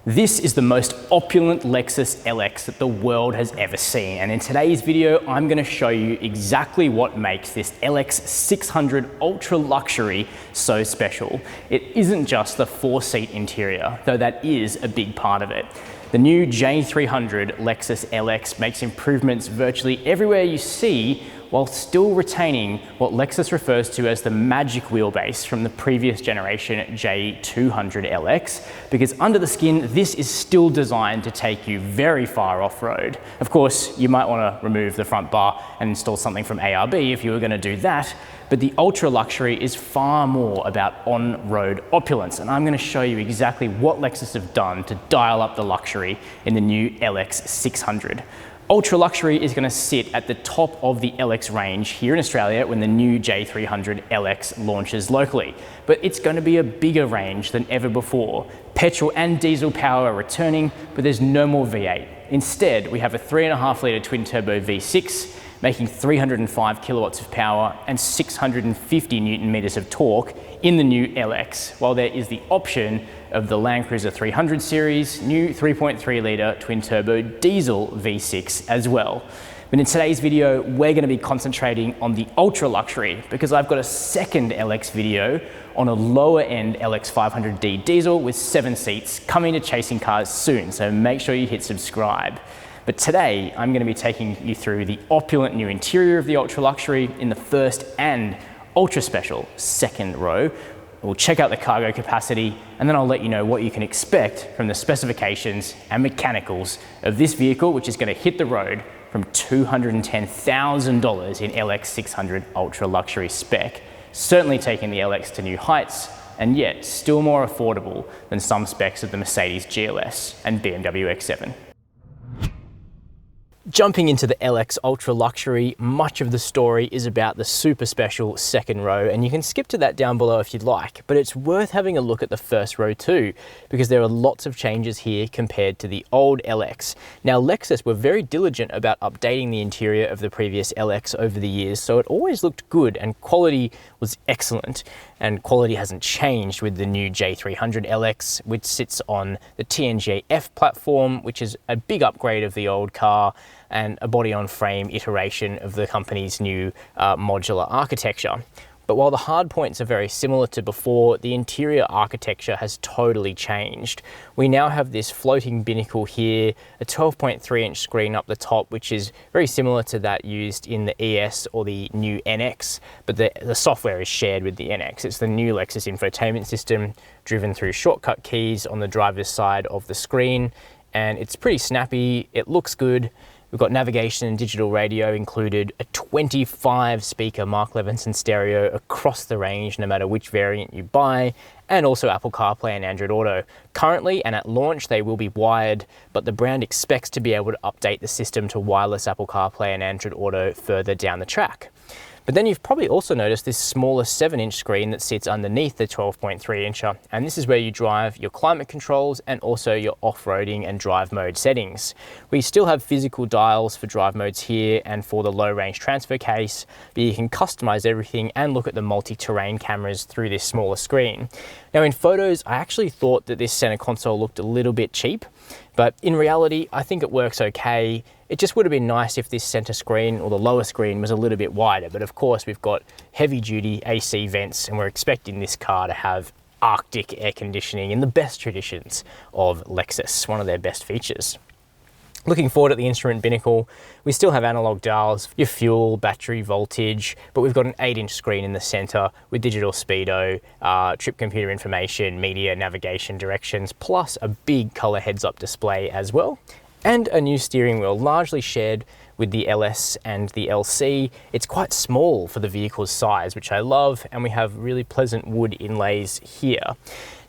This is the most opulent Lexus LX that the world has ever seen, and in today's video I'm going to show you exactly what makes this LX600 Ultra Luxury so special. It isn't just the 4-seat interior, though that is a big part of it. The new J300 Lexus LX makes improvements virtually everywhere you see, while still retaining what Lexus refers to as the magic wheelbase from the previous generation J200 LX, because under the skin, this is still designed to take you very far off-road. Of course, you might want to remove the front bar and install something from ARB if you were going to do that, but the Ultra Luxury is far more about on-road opulence, and I'm going to show you exactly what Lexus have done to dial up the luxury in the new LX600. Ultra Luxury is going to sit at the top of the LX range here in Australia when the new J300 LX launches locally. But it's going to be a bigger range than ever before. Petrol and diesel power are returning, but there's no more V8. Instead, we have a 3.5 litre twin-turbo V6, making 305 kilowatts of power and 650 Newton meters of torque in the new LX, while there is the option of the Land Cruiser 300 series, new 3.3 litre twin-turbo diesel V6 as well. But in today's video, we're going to be concentrating on the Ultra Luxury because I've got a second LX video on a lower-end LX500d diesel with 7 seats coming to Chasing Cars soon, so make sure you hit subscribe. But today, I'm going to be taking you through the opulent new interior of the Ultra Luxury in the first and ultra special second row. We'll check out the cargo capacity, and then I'll let you know what you can expect from the specifications and mechanicals of this vehicle, which is going to hit the road from $210,000 in LX600 Ultra Luxury spec, certainly taking the LX to new heights, and yet still more affordable than some specs of the Mercedes GLS and BMW X7. Jumping into the LX Ultra Luxury, much of the story is about the super special second row, and you can skip to that down below if you'd like, but it's worth having a look at the first row too, because there are lots of changes here compared to the old LX. Now, Lexus were very diligent about updating the interior of the previous LX over the years, so it always looked good and quality was excellent. And quality hasn't changed with the new J300 LX, which sits on the TNGA-F platform, which is a big upgrade of the old car and a body-on-frame iteration of the company's new modular architecture. But while the hard points are very similar to before, the interior architecture has totally changed. We now have this floating binnacle here, a 12.3-inch screen up the top, which is very similar to that used in the ES or the new NX, but the software is shared with the NX. It's the new Lexus infotainment system, driven through shortcut keys on the driver's side of the screen, and it's pretty snappy, it looks good. We've got navigation and digital radio included, a 25-speaker Mark Levinson stereo across the range, no matter which variant you buy, and also Apple CarPlay and Android Auto. Currently, and at launch, they will be wired, but the brand expects to be able to update the system to wireless Apple CarPlay and Android Auto further down the track. But then you've probably also noticed this smaller 7-inch screen that sits underneath the 12.3-incher, and this is where you drive your climate controls and also your off-roading and drive mode settings. We still have physical dials for drive modes here and for the low-range transfer case, but you can customize everything and look at the multi-terrain cameras through this smaller screen. Now, in photos, I actually thought that this center console looked a little bit cheap, but in reality, I think it works okay. It just would have been nice if this center screen or the lower screen was a little bit wider, but of course we've got heavy duty AC vents and we're expecting this car to have Arctic air conditioning in the best traditions of Lexus, one of their best features. Looking forward at the instrument binnacle, we still have analog dials, your fuel, battery, voltage, but we've got an 8-inch screen in the center with digital speedo, trip computer information, media, navigation, directions, plus a big color heads-up display as well. And a new steering wheel, largely shared with the LS and the LC. It's quite small for the vehicle's size, which I love, and we have really pleasant wood inlays here.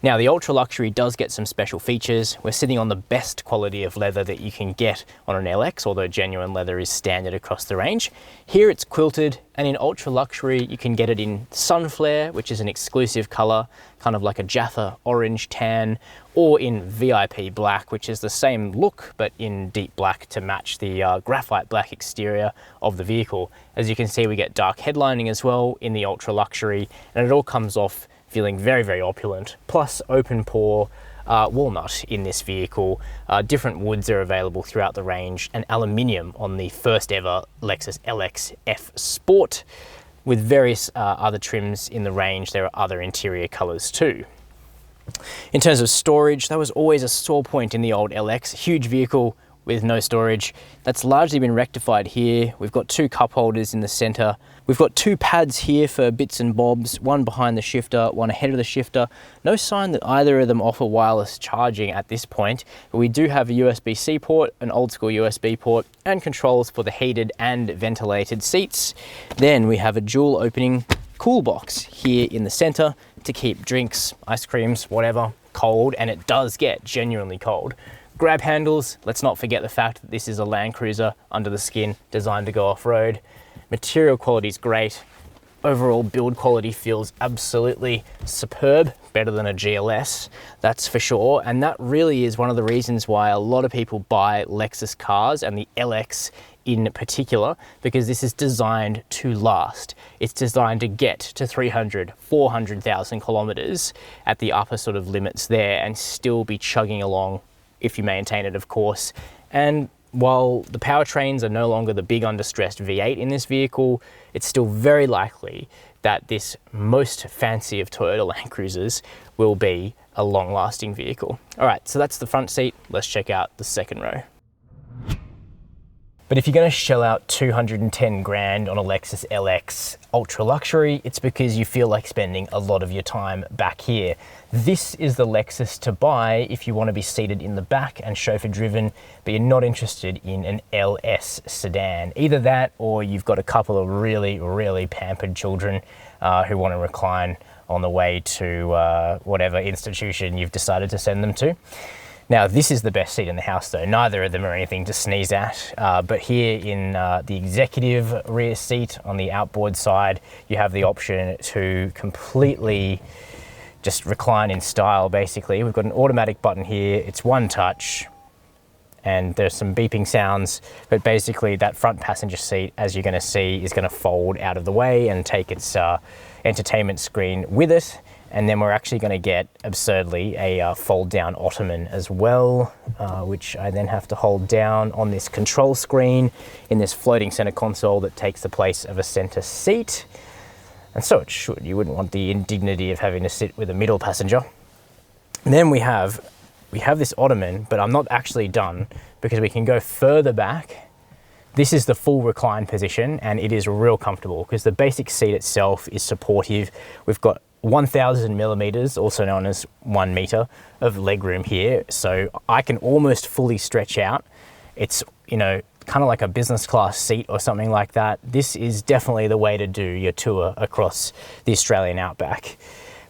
Now, the Ultra Luxury does get some special features. We're sitting on the best quality of leather that you can get on an LX, although genuine leather is standard across the range. Here it's quilted, and in Ultra Luxury, you can get it in Sunflare, which is an exclusive color, kind of like a Jaffa orange tan, or in VIP black, which is the same look, but in deep black to match the graphite black exterior of the vehicle. As you can see, we get dark headlining as well in the Ultra Luxury, and it all comes off feeling very, very opulent, plus open pore, walnut in this vehicle. Different woods are available throughout the range, and aluminium on the first ever Lexus LX F Sport. With various other trims in the range, there are other interior colors too. In terms of storage, that was always a sore point in the old LX. Huge vehicle with no storage. That's largely been rectified here. We've got two cup holders in the center. We've got two pads here for bits and bobs, one behind the shifter, one ahead of the shifter. No sign that either of them offer wireless charging at this point, but we do have a USB-C port, an old school USB port, and controls for the heated and ventilated seats. Then we have a dual opening cool box here in the center to keep drinks, ice creams, whatever, cold, and it does get genuinely cold. Grab handles, let's not forget the fact that this is a Land Cruiser under the skin, designed to go off-road. Material quality is great. Overall build quality feels absolutely superb, better than a GLS, that's for sure. And that really is one of the reasons why a lot of people buy Lexus cars, and the LX in particular, because this is designed to last. It's designed to get to 300, 400,000 kilometers at the upper sort of limits there and still be chugging along if you maintain it, of course. And while the powertrains are no longer the big understressed V8 in this vehicle, it's still very likely that this most fancy of Toyota Land Cruisers will be a long-lasting vehicle. All right, so that's the front seat. Let's check out the second row. But if you're going to shell out 210 grand on a Lexus LX Ultra Luxury, it's because you feel like spending a lot of your time back here. This is the Lexus to buy if you want to be seated in the back and chauffeur driven, but you're not interested in an LS sedan. Either that, or you've got a couple of really, really pampered children who want to recline on the way to whatever institution you've decided to send them to. Now, this is the best seat in the house though. Neither of them are anything to sneeze at, but here in the executive rear seat on the outboard side, you have the option to completely just recline in style, basically. We've got an automatic button here. It's one touch, and there's some beeping sounds, but basically that front passenger seat, as you're gonna see, is gonna fold out of the way and take its entertainment screen with it. And then we're actually going to get, absurdly, a fold-down ottoman as well, which I then have to hold down on this control screen in this floating center console that takes the place of a center seat. And so it should. You wouldn't want the indignity of having to sit with a middle passenger. And then we have this ottoman, but I'm not actually done because we can go further back. This is the full recline position, and it is real comfortable because the basic seat itself is supportive. We've got 1,000 millimeters, also known as 1 meter, of legroom here, so I can almost fully stretch out. It's, you know, kind of like a business class seat or something like that. This is definitely the way to do your tour across the Australian outback.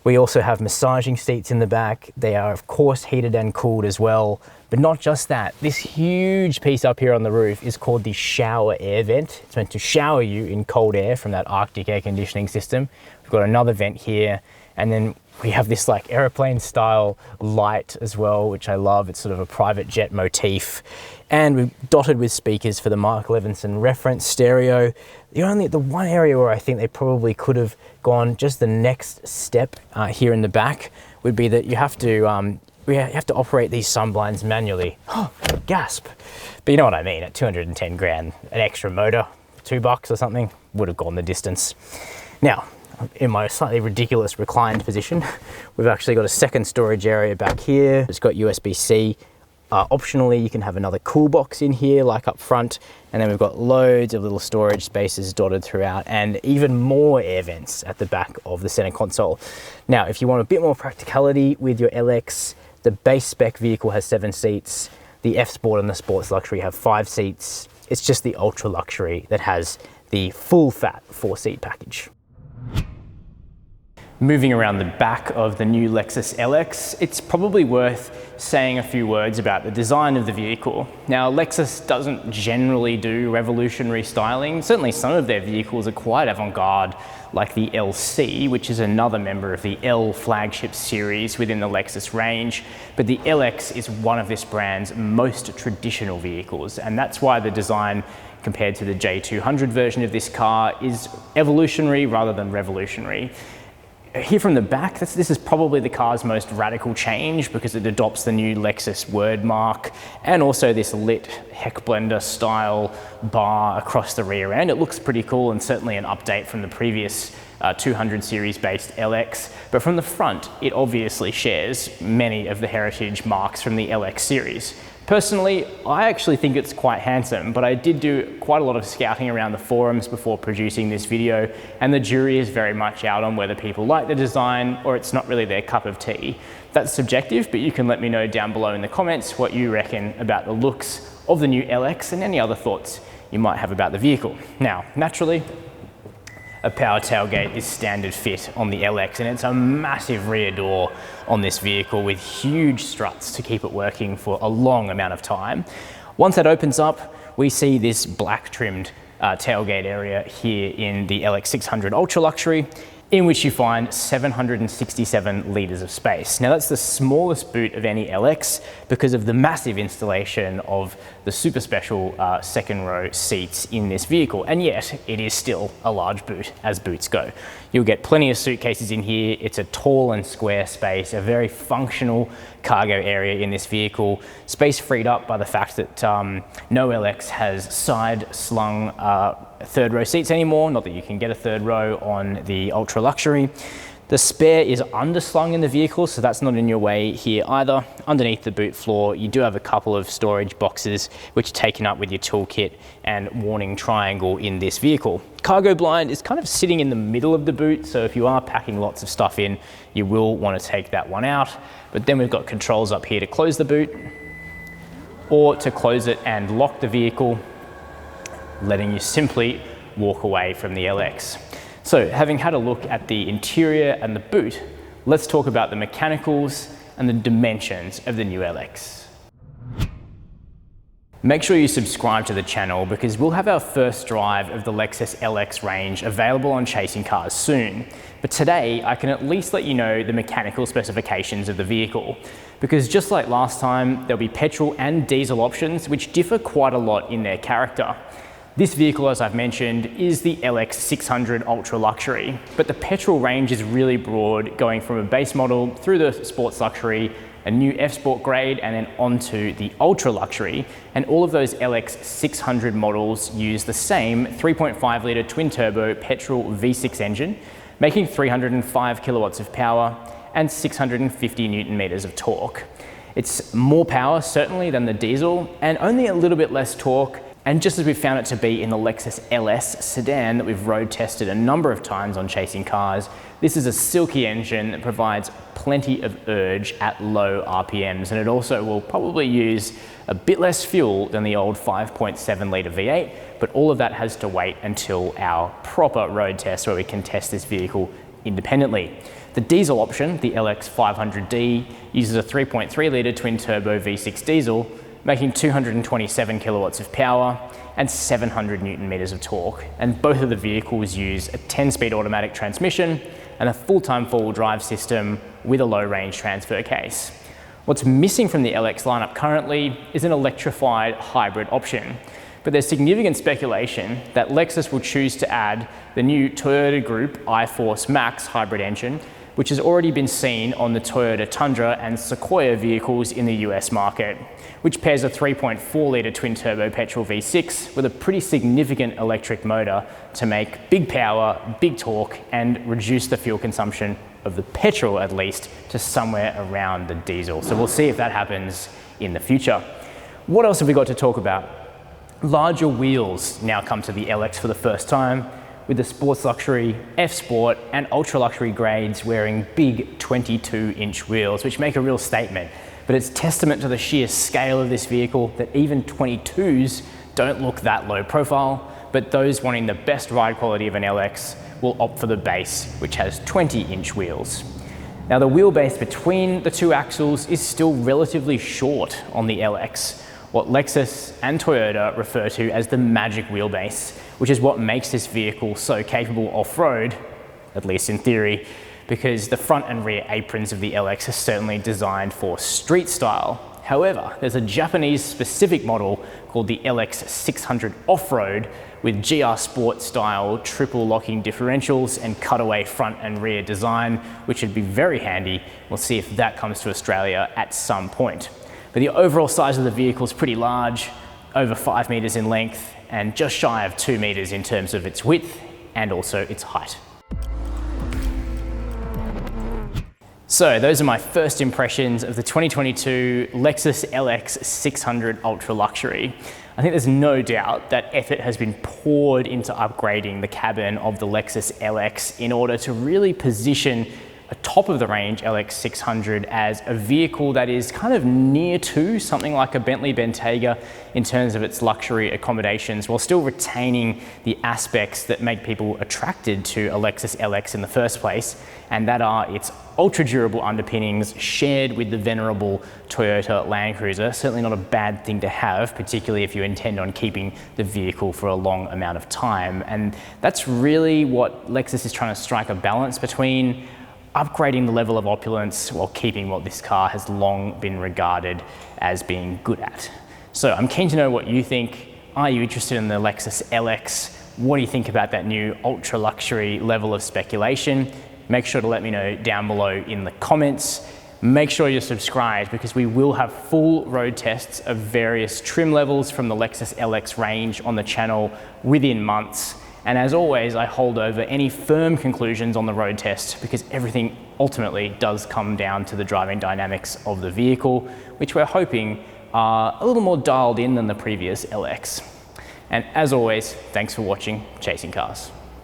We also have massaging seats in the back. They are, of course, heated and cooled as well. But not just that, this huge piece up here on the roof is called the shower air vent. It's meant to shower you in cold air from that Arctic air conditioning system. We've got another vent here, and then we have this like airplane style light as well, which I love. It's sort of a private jet motif. And we're dotted with speakers for the Mark Levinson reference stereo. The one area where I think they probably could have gone just the next step here in the back would be that you have to operate these sunblinds manually. Oh, gasp. But you know what I mean, at 210 grand, an extra motor, $2 or something, would have gone the distance. Now, in my slightly ridiculous reclined position, we've actually got a second storage area back here. It's got USB-C. Optionally, you can have another cool box in here, like up front, and then we've got loads of little storage spaces dotted throughout, and even more air vents at the back of the center console. Now, if you want a bit more practicality with your LX, the base spec vehicle has 7 seats. The F Sport and the Sports Luxury have 5 seats. It's just the Ultra Luxury that has the full fat 4-seat package. Moving around the back of the new Lexus LX, it's probably worth saying a few words about the design of the vehicle. Now, Lexus doesn't generally do revolutionary styling. Certainly some of their vehicles are quite avant-garde, like the LC, which is another member of the L flagship series within the Lexus range. But the LX is one of this brand's most traditional vehicles, and that's why the design compared to the J300 version of this car is evolutionary rather than revolutionary. Here from the back, this is probably the car's most radical change because it adopts the new Lexus word mark and also this lit heck blender style bar across the rear end. It looks pretty cool and certainly an update from the previous 200 series based LX, but from the front it obviously shares many of the heritage marks from the LX series. Personally, I actually think it's quite handsome, but I did do quite a lot of scouting around the forums before producing this video, and the jury is very much out on whether people like the design or it's not really their cup of tea. That's subjective, but you can let me know down below in the comments what you reckon about the looks of the new LX and any other thoughts you might have about the vehicle. Now, naturally, a power tailgate is standard fit on the LX, and it's a massive rear door on this vehicle with huge struts to keep it working for a long amount of time. Once that opens up, we see this black trimmed tailgate area here in the LX600 Ultra Luxury, in which you find 767 litres of space. Now that's the smallest boot of any LX because of the massive installation of the super special second row seats in this vehicle, and yet it is still a large boot as boots go. You'll get plenty of suitcases in here. It's a tall and square space, a very functional cargo area in this vehicle. Space freed up by the fact that no LX has side slung third row seats anymore, not that you can get a third row on the Ultra Luxury. The spare is underslung in the vehicle, so that's not in your way here either. Underneath the boot floor, you do have a couple of storage boxes which are taken up with your toolkit and warning triangle in this vehicle. Cargo blind is kind of sitting in the middle of the boot, so if you are packing lots of stuff in, you will want to take that one out. But then we've got controls up here to close the boot or to close it and lock the vehicle, letting you simply walk away from the LX. So having had a look at the interior and the boot, let's talk about the mechanicals and the dimensions of the new LX. Make sure you subscribe to the channel because we'll have our first drive of the Lexus LX range available on Chasing Cars soon. But today I can at least let you know the mechanical specifications of the vehicle, because just like last time, there'll be petrol and diesel options which differ quite a lot in their character. This vehicle, as I've mentioned, is the LX600 Ultra Luxury, but the petrol range is really broad, going from a base model through the Sports Luxury, a new F-Sport grade, and then onto the Ultra Luxury. And all of those LX600 models use the same 3.5 litre twin-turbo petrol V6 engine, making 305 kilowatts of power and 650 Newton meters of torque. It's more power, certainly, than the diesel, and only a little bit less torque. And just as we found it to be in the Lexus LS sedan that we've road tested a number of times on Chasing Cars, this is a silky engine that provides plenty of urge at low RPMs, and it also will probably use a bit less fuel than the old 5.7 litre V8, but all of that has to wait until our proper road test where we can test this vehicle independently. The diesel option, the LX500d, uses a 3.3 litre twin-turbo V6 diesel, making 227 kilowatts of power and 700 Newton meters of torque. And both of the vehicles use a 10-speed automatic transmission and a full-time four-wheel drive system with a low-range transfer case. What's missing from the LX lineup currently is an electrified hybrid option, but there's significant speculation that Lexus will choose to add the new Toyota Group iForce Max hybrid engine, which has already been seen on the Toyota Tundra and Sequoia vehicles in the US market, which pairs a 3.4 litre twin-turbo petrol V6 with a pretty significant electric motor to make big power, big torque, and reduce the fuel consumption of the petrol, at least, to somewhere around the diesel. So we'll see if that happens in the future. What else have we got to talk about? Larger wheels now come to the LX for the first time, with the Sports Luxury, F-Sport, and Ultra Luxury grades wearing big 22-inch wheels, which make a real statement. But it's testament to the sheer scale of this vehicle that even 22s don't look that low profile, but those wanting the best ride quality of an LX will opt for the base, which has 20-inch wheels. Now the wheelbase between the two axles is still relatively short on the LX, what Lexus and Toyota refer to as the magic wheelbase, which is what makes this vehicle so capable off-road, at least in theory, because the front and rear aprons of the LX are certainly designed for street style. However, there's a Japanese specific model called the LX600 Off-Road with GR Sport style triple locking differentials and cutaway front and rear design, which would be very handy. We'll see if that comes to Australia at some point. But the overall size of the vehicle is pretty large, over 5 meters in length and just shy of 2 meters in terms of its width and also its height. So those are my first impressions of the 2022 Lexus LX600 Ultra Luxury. I think there's no doubt that effort has been poured into upgrading the cabin of the Lexus LX in order to really position a top-of-the-range LX600 as a vehicle that is kind of near to something like a Bentley Bentayga in terms of its luxury accommodations, while still retaining the aspects that make people attracted to a Lexus LX in the first place, and that are its ultra-durable underpinnings shared with the venerable Toyota Land Cruiser. Certainly not a bad thing to have, particularly if you intend on keeping the vehicle for a long amount of time. And that's really what Lexus is trying to strike a balance between upgrading the level of opulence while keeping what this car has long been regarded as being good at. So I'm keen to know what you think. Are you interested in the Lexus LX? What do you think about that new ultra luxury level of speculation? Make sure to let me know down below in the comments. Make sure you're subscribed because we will have full road tests of various trim levels from the Lexus LX range on the channel within months. And as always, I hold over any firm conclusions on the road test because everything ultimately does come down to the driving dynamics of the vehicle, which we're hoping are a little more dialed in than the previous LX. And as always, thanks for watching Chasing Cars.